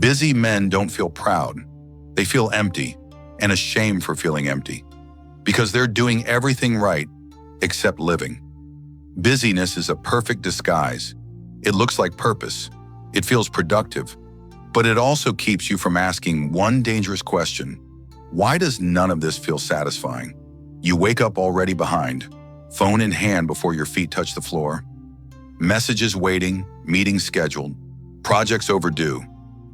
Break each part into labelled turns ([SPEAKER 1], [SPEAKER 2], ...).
[SPEAKER 1] Busy men don't feel proud. They feel empty and ashamed for feeling empty because they're doing everything right except living. Busyness is a perfect disguise. It looks like purpose. It feels productive, but it also keeps you from asking one dangerous question. Why does none of this feel satisfying? You wake up already behind, phone in hand before your feet touch the floor, messages waiting, meetings scheduled, projects overdue.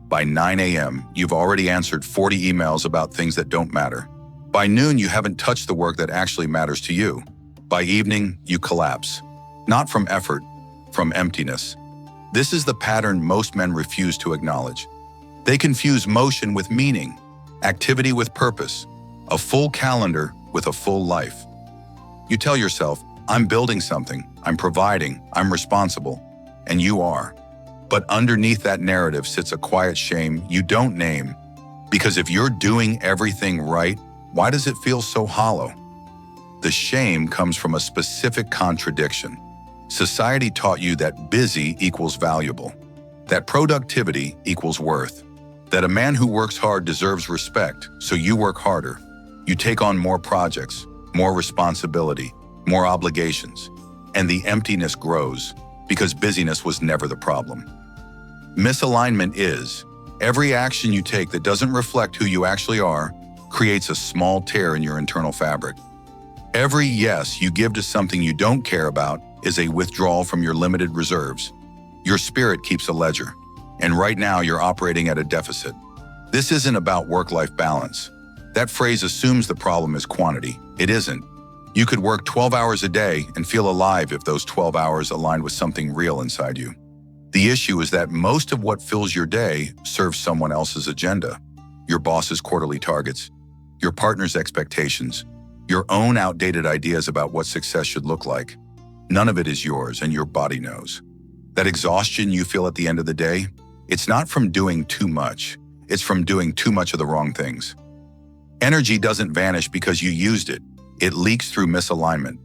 [SPEAKER 1] By 9 a.m., you've already answered 40 emails about things that don't matter. By noon, you haven't touched the work that actually matters to you. By evening, you collapse. Not from effort, from emptiness. This is the pattern most men refuse to acknowledge. They confuse motion with meaning, activity with purpose, a full calendar with a full life. You tell yourself, I'm building something, I'm providing, I'm responsible, and you are. But underneath that narrative sits a quiet shame you don't name. Because if you're doing everything right, why does it feel so hollow? The shame comes from a specific contradiction. Society taught you that busy equals valuable, that productivity equals worth, that a man who works hard deserves respect, so you work harder. You take on more projects, more responsibility, more obligations, and the emptiness grows because busyness was never the problem. Misalignment is every action you take that doesn't reflect who you actually are creates a small tear in your internal fabric. Every yes you give to something you don't care about is a withdrawal from your limited reserves. Your spirit keeps a ledger, and right now you're operating at a deficit. This isn't about work-life balance. That phrase assumes the problem is quantity. It isn't. You could work 12 hours a day and feel alive if those 12 hours aligned with something real inside you. The issue is that most of what fills your day serves someone else's agenda. Your boss's quarterly targets, your partner's expectations, your own outdated ideas about what success should look like. None of it is yours, and your body knows. That exhaustion you feel at the end of the day, it's not from doing too much. It's from doing too much of the wrong things. Energy doesn't vanish because you used it. It leaks through misalignment.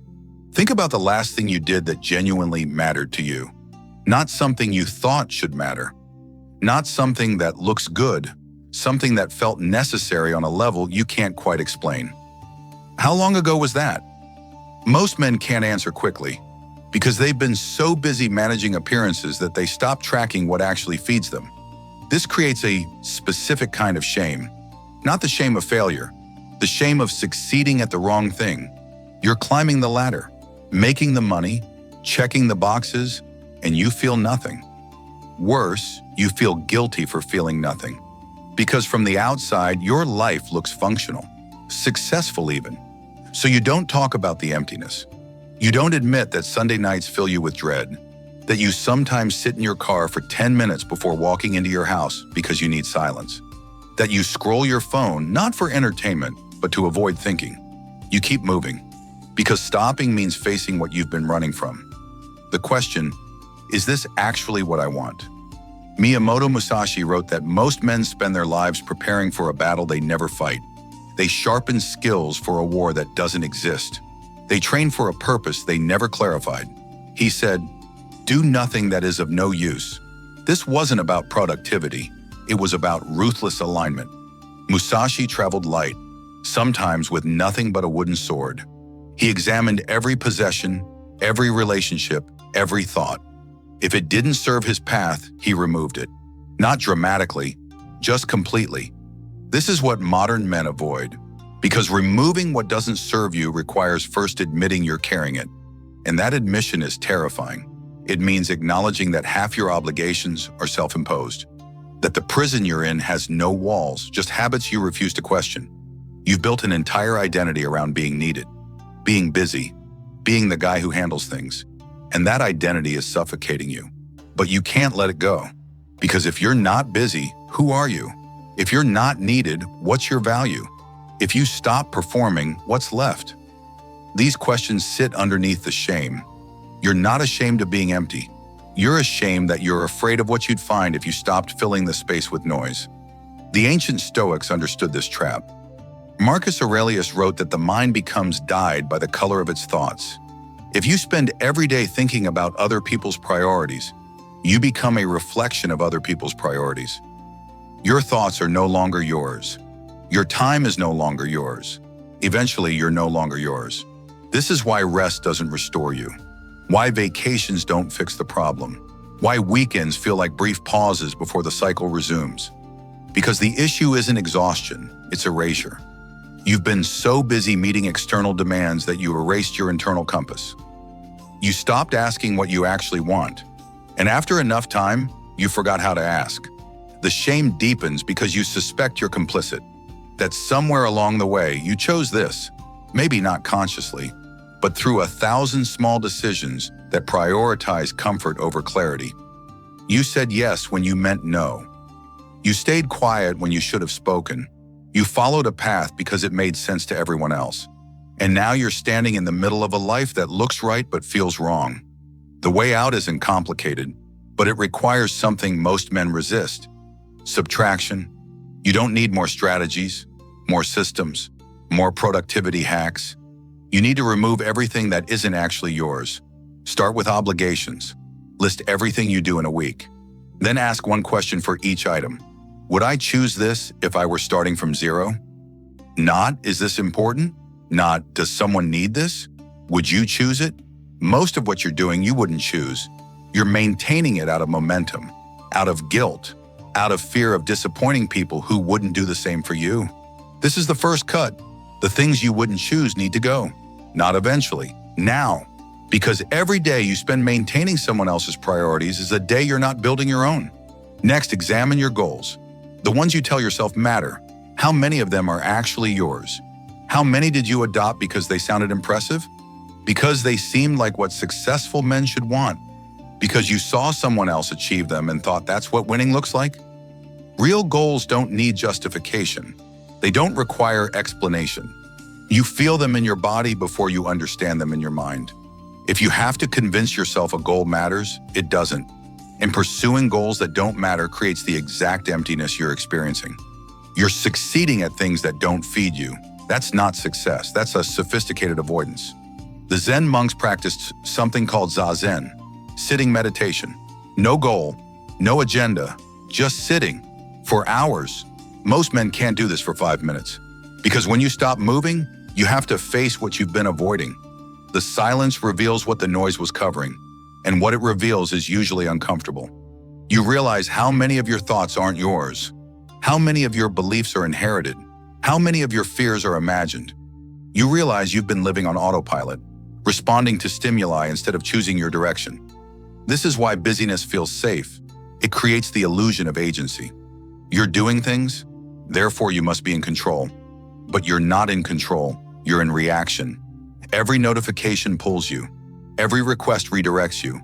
[SPEAKER 1] Think about the last thing you did that genuinely mattered to you. Not something you thought should matter. Not something that looks good. Something that felt necessary on a level you can't quite explain. How long ago was that? Most men can't answer quickly because they've been so busy managing appearances that they stop tracking what actually feeds them. This creates a specific kind of shame. Not the shame of failure, the shame of succeeding at the wrong thing. You're climbing the ladder, making the money, checking the boxes, and you feel nothing. Worse, you feel guilty for feeling nothing. Because from the outside, your life looks functional, successful even. So you don't talk about the emptiness. You don't admit that Sunday nights fill you with dread, that you sometimes sit in your car for 10 minutes before walking into your house because you need silence, that you scroll your phone not for entertainment, but to avoid thinking. You keep moving, because stopping means facing what you've been running from. The question, is this actually what I want? Miyamoto Musashi wrote that most men spend their lives preparing for a battle they never fight. They sharpen skills for a war that doesn't exist. They train for a purpose they never clarified. He said, "Do nothing that is of no use." This wasn't about productivity. It was about ruthless alignment. Musashi traveled light, sometimes with nothing but a wooden sword. He examined every possession, every relationship, every thought. If it didn't serve his path, he removed it. Not dramatically, just completely. This is what modern men avoid, because removing what doesn't serve you requires first admitting you're carrying it. And that admission is terrifying. It means acknowledging that half your obligations are self-imposed, that the prison you're in has no walls, just habits you refuse to question. You've built an entire identity around being needed, being busy, being the guy who handles things. And that identity is suffocating you. But you can't let it go. Because if you're not busy, who are you? If you're not needed, what's your value? If you stop performing, what's left? These questions sit underneath the shame. You're not ashamed of being empty. You're ashamed that you're afraid of what you'd find if you stopped filling the space with noise. The ancient Stoics understood this trap. Marcus Aurelius wrote that the mind becomes dyed by the color of its thoughts. If you spend every day thinking about other people's priorities, you become a reflection of other people's priorities. Your thoughts are no longer yours. Your time is no longer yours. Eventually, you're no longer yours. This is why rest doesn't restore you. Why vacations don't fix the problem. Why weekends feel like brief pauses before the cycle resumes. Because the issue isn't exhaustion, it's erasure. You've been so busy meeting external demands that you erased your internal compass. You stopped asking what you actually want. And after enough time, you forgot how to ask. The shame deepens because you suspect you're complicit. That somewhere along the way, you chose this, maybe not consciously, but through 1,000 small decisions that prioritize comfort over clarity. You said yes when you meant no. You stayed quiet when you should have spoken. You followed a path because it made sense to everyone else. And now you're standing in the middle of a life that looks right but feels wrong. The way out isn't complicated, but it requires something most men resist: subtraction. You don't need more strategies, more systems, more productivity hacks. You need to remove everything that isn't actually yours. Start with obligations. List everything you do in a week. Then ask one question for each item. Would I choose this if I were starting from zero? Not, is this important? Not, does someone need this? Would you choose it? Most of what you're doing you wouldn't choose. You're maintaining it out of momentum, out of guilt, out of fear of disappointing people who wouldn't do the same for you. This is the first cut. The things you wouldn't choose need to go. Not eventually, now. Because every day you spend maintaining someone else's priorities is a day you're not building your own. Next, examine your goals. The ones you tell yourself matter. How many of them are actually yours? How many did you adopt because they sounded impressive? Because they seemed like what successful men should want? Because you saw someone else achieve them and thought that's what winning looks like? Real goals don't need justification. They don't require explanation. You feel them in your body before you understand them in your mind. If you have to convince yourself a goal matters, it doesn't. And pursuing goals that don't matter creates the exact emptiness you're experiencing. You're succeeding at things that don't feed you. That's not success. That's a sophisticated avoidance. The Zen monks practiced something called zazen, sitting meditation. No goal, no agenda, just sitting for hours. Most men can't do this for 5 minutes. Because when you stop moving, you have to face what you've been avoiding. The silence reveals what the noise was covering, and what it reveals is usually uncomfortable. You realize how many of your thoughts aren't yours, how many of your beliefs are inherited, how many of your fears are imagined. You realize you've been living on autopilot, responding to stimuli instead of choosing your direction. This is why busyness feels safe. It creates the illusion of agency. You're doing things, therefore you must be in control. But you're not in control, you're in reaction. Every notification pulls you. Every request redirects you.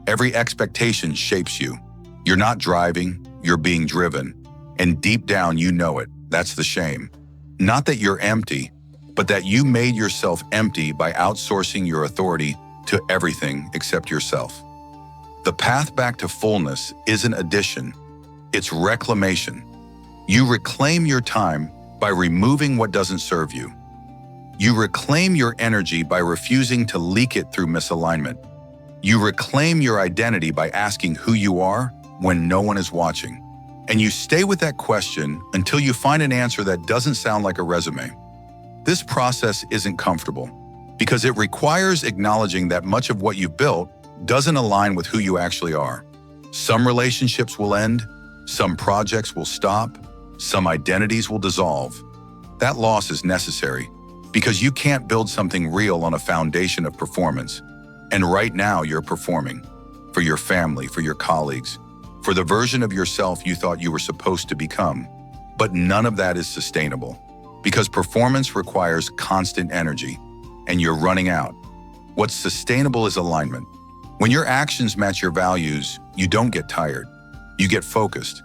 [SPEAKER 1] Every expectation shapes you. You're not driving, you're being driven. And deep down you know it. That's the shame. Not that you're empty, but that you made yourself empty by outsourcing your authority to everything except yourself. The path back to fullness isn't addition, it's reclamation. You reclaim your time by removing what doesn't serve you. You reclaim your energy by refusing to leak it through misalignment. You reclaim your identity by asking who you are when no one is watching. And you stay with that question until you find an answer that doesn't sound like a resume. This process isn't comfortable because it requires acknowledging that much of what you've built doesn't align with who you actually are. Some relationships will end, some projects will stop, some identities will dissolve. That loss is necessary because you can't build something real on a foundation of performance. And right now you're performing for your family, for your colleagues, for the version of yourself you thought you were supposed to become. But none of that is sustainable because performance requires constant energy and you're running out. What's sustainable is alignment. When your actions match your values, you don't get tired. You get focused.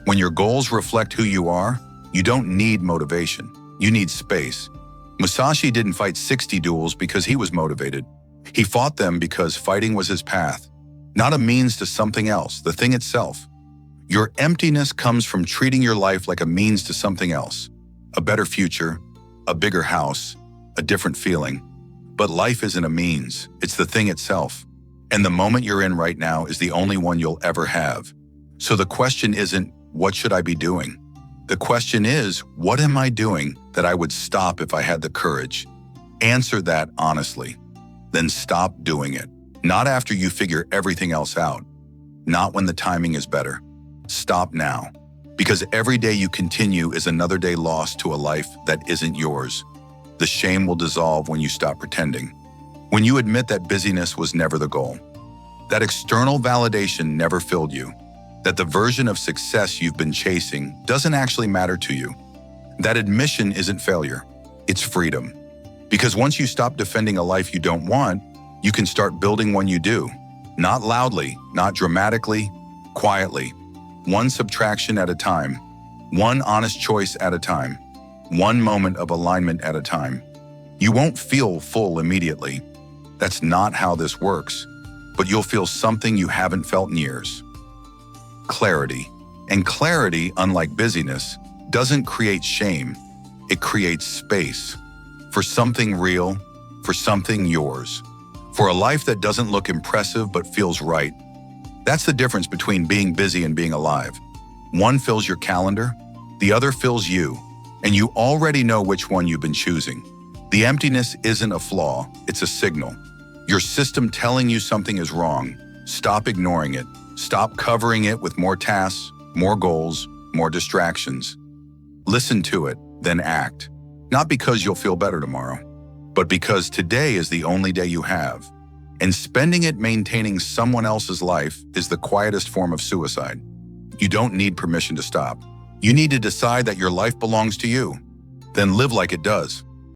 [SPEAKER 1] When your goals reflect who you are, you don't need motivation. You need space. Musashi didn't fight 60 duels because he was motivated. He fought them because fighting was his path, not a means to something else, the thing itself. Your emptiness comes from treating your life like a means to something else, a better future, a bigger house, a different feeling. But life isn't a means, it's the thing itself. And the moment you're in right now is the only one you'll ever have. So the question isn't, what should I be doing? The question is, what am I doing that I would stop if I had the courage? Answer that honestly. Then stop doing it. Not after you figure everything else out. Not when the timing is better. Stop now. Because every day you continue is another day lost to a life that isn't yours. The shame will dissolve when you stop pretending. When you admit that busyness was never the goal. That external validation never filled you. That the version of success you've been chasing doesn't actually matter to you. That admission isn't failure. It's freedom. Because once you stop defending a life you don't want, you can start building one you do. Not loudly, not dramatically, quietly. One subtraction at a time. One honest choice at a time. One moment of alignment at a time. You won't feel full immediately. That's not how this works. But you'll feel something you haven't felt in years. Clarity. And clarity, unlike busyness, doesn't create shame. It creates space. For something real, for something yours, for a life that doesn't look impressive but feels right. That's the difference between being busy and being alive. One fills your calendar, the other fills you, and you already know which one you've been choosing. The emptiness isn't a flaw, it's a signal. Your system telling you something is wrong. Stop ignoring it. Stop covering it with more tasks, more goals, more distractions. Listen to it, then act. Not because you'll feel better tomorrow, but because today is the only day you have. And spending it maintaining someone else's life is the quietest form of suicide. You don't need permission to stop. You need to decide that your life belongs to you. Then live like it does.